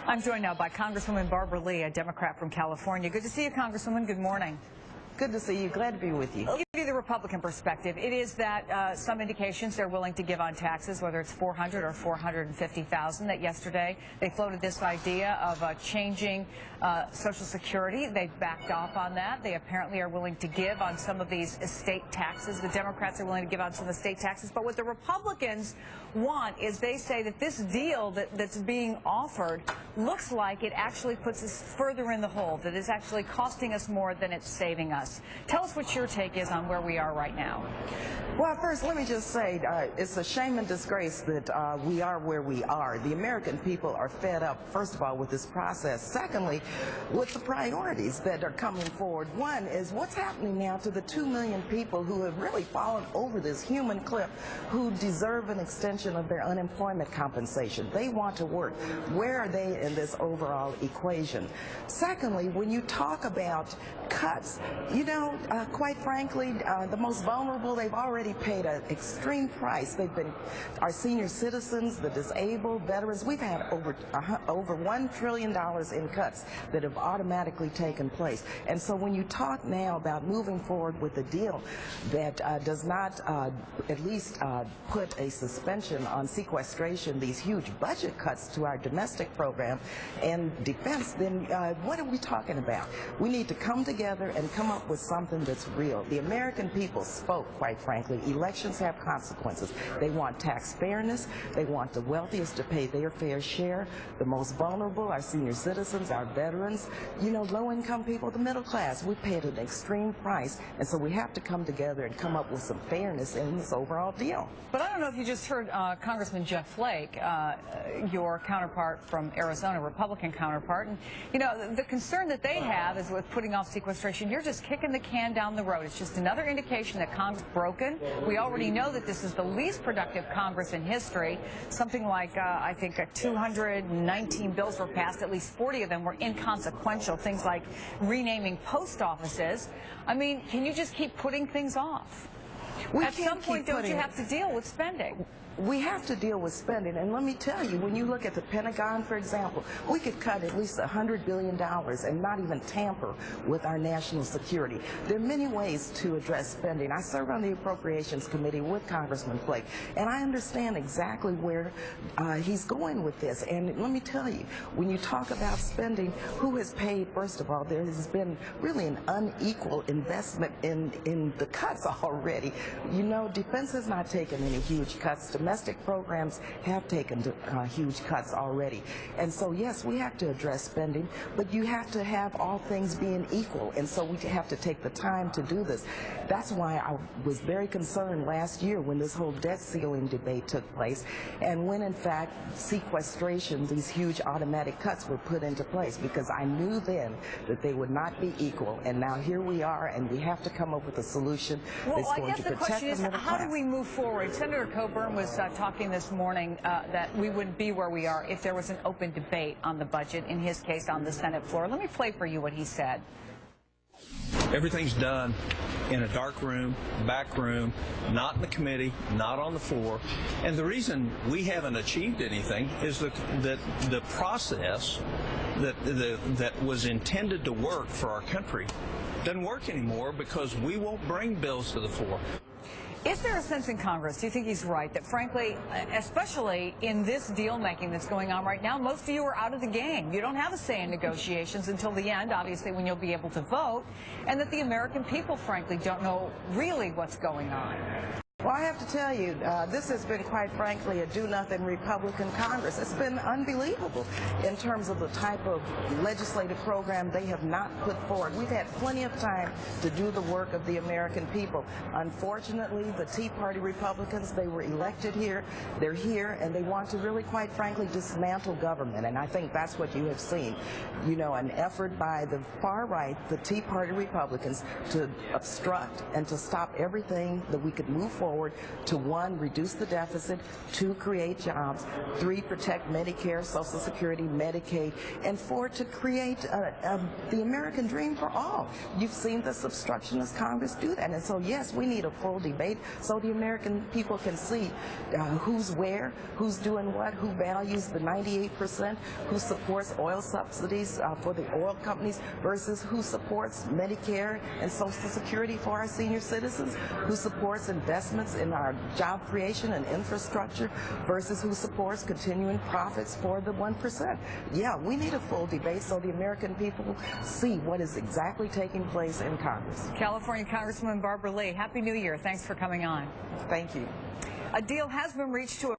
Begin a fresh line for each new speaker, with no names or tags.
I'm joined now by Congresswoman Barbara Lee, a Democrat from California. Good to see you, Congresswoman. Good morning.
Good to see you. Glad to be with you.
I'll give you the Republican perspective. It is that some indications they're willing to give on taxes, whether it's $400,000 or $450,000. That yesterday they floated this idea of changing Social Security. They backed off on that. They apparently are willing to give on some of these estate taxes. The Democrats are willing to give on some estate taxes. But what the Republicans want is they say that this deal that's being offered looks like it actually puts us further in the hole, that it's actually costing us more than it's saving us. Tell us what your take is on where we are right now.
Well, first, let me just say it's a shame and disgrace that we are where we are. The American people are fed up, first of all, with this process. Secondly, with the priorities that are coming forward. One is what's happening now to the 2 million people who have really fallen over this human cliff, who deserve an extension of their unemployment compensation. They want to work. Where are they in this overall equation? Secondly, when you talk about cuts, you know, quite frankly, the most vulnerable, they've already paid an extreme price. They've been our senior citizens, the disabled, veterans. We've had over $1 trillion in cuts that have automatically taken place. And so when you talk now about moving forward with a deal that does not at least put a suspension on sequestration, these huge budget cuts to our domestic program and defense, then what are we talking about? We need to come together and come up with something that's real. The American people spoke, quite frankly. Elections have consequences. They want tax fairness. They want the wealthiest to pay their fair share. The most vulnerable, our senior citizens, our veterans, you know, low-income people, the middle class. We paid an extreme price, and so we have to come together and come up with some fairness in this overall deal.
But I don't know if you just heard Congressman Jeff Flake, your counterpart from Arizona, Republican counterpart, and you know the concern that they have is with putting off sequestration. You're just kicking the can down the road. It's just another indication that Congress is broken. We already know that this is the least productive Congress in history. Something like I think 219 bills were passed. At least 40 of them were inconsequential. Things like renaming post offices. I mean, can you just keep putting things off? At some point, don't you have to deal with spending?
We have to deal with spending, and let me tell you, when you look at the Pentagon, for example, we could cut at least $100 billion and not even tamper with our national security. There are many ways to address spending. I serve on the Appropriations Committee with Congressman Flake, and I understand exactly where he's going with this. And let me tell you, when you talk about spending, who has paid? First of all, there has been really an unequal investment in the cuts already. You know, defense has not taken any huge cuts. Domestic programs have taken huge cuts already. And so, yes, we have to address spending, but you have to have all things being equal. And so we have to take the time to do this. That's why I was very concerned last year when this whole debt ceiling debate took place, and when, in fact, sequestration, these huge automatic cuts were put into place, because I knew then that they would not be equal. And now here we are, and we have to come up with a solution that's going to protect the middle class.
How do we move forward? Senator Coburn was talking this morning that we wouldn't be where we are if there was an open debate on the budget, in his case on the Senate floor. Let me play for you what he said.
Everything's done in a dark room, back room, not in the committee, not on the floor. And the reason we haven't achieved anything is that the process that was intended to work for our country doesn't work anymore, because we won't bring bills to the floor.
Is there a sense in Congress, do you think he's right, that frankly, especially in this deal-making that's going on right now, most of you are out of the game? You don't have a say in negotiations until the end, obviously, when you'll be able to vote, and that the American people, frankly, don't know really what's going on?
Well, I have to tell you, this has been, quite frankly, a do-nothing Republican Congress. It's been unbelievable in terms of the type of legislative program they have not put forward. We've had plenty of time to do the work of the American people. Unfortunately, the Tea Party Republicans, they were elected here, they're here, and they want to really, quite frankly, dismantle government. And I think that's what you have seen. You know, an effort by the far right, the Tea Party Republicans, to obstruct and to stop everything that we could move forward forward to, 1, reduce the deficit, 2, create jobs, 3, protect Medicare, Social Security, Medicaid, and 4, to create the American dream for all. You've seen this obstructionist Congress do that. And so, yes, we need a full debate so the American people can see who's where, who's doing what, who values the 98%, who supports oil subsidies for the oil companies versus who supports Medicare and Social Security for our senior citizens, who supports investments in our job creation and infrastructure versus who supports continuing profits for the 1%. Yeah, we need a full debate so the American people see what is exactly taking place in Congress.
California Congresswoman Barbara Lee, Happy New Year. Thanks for coming on.
Thank you.
A deal has been reached to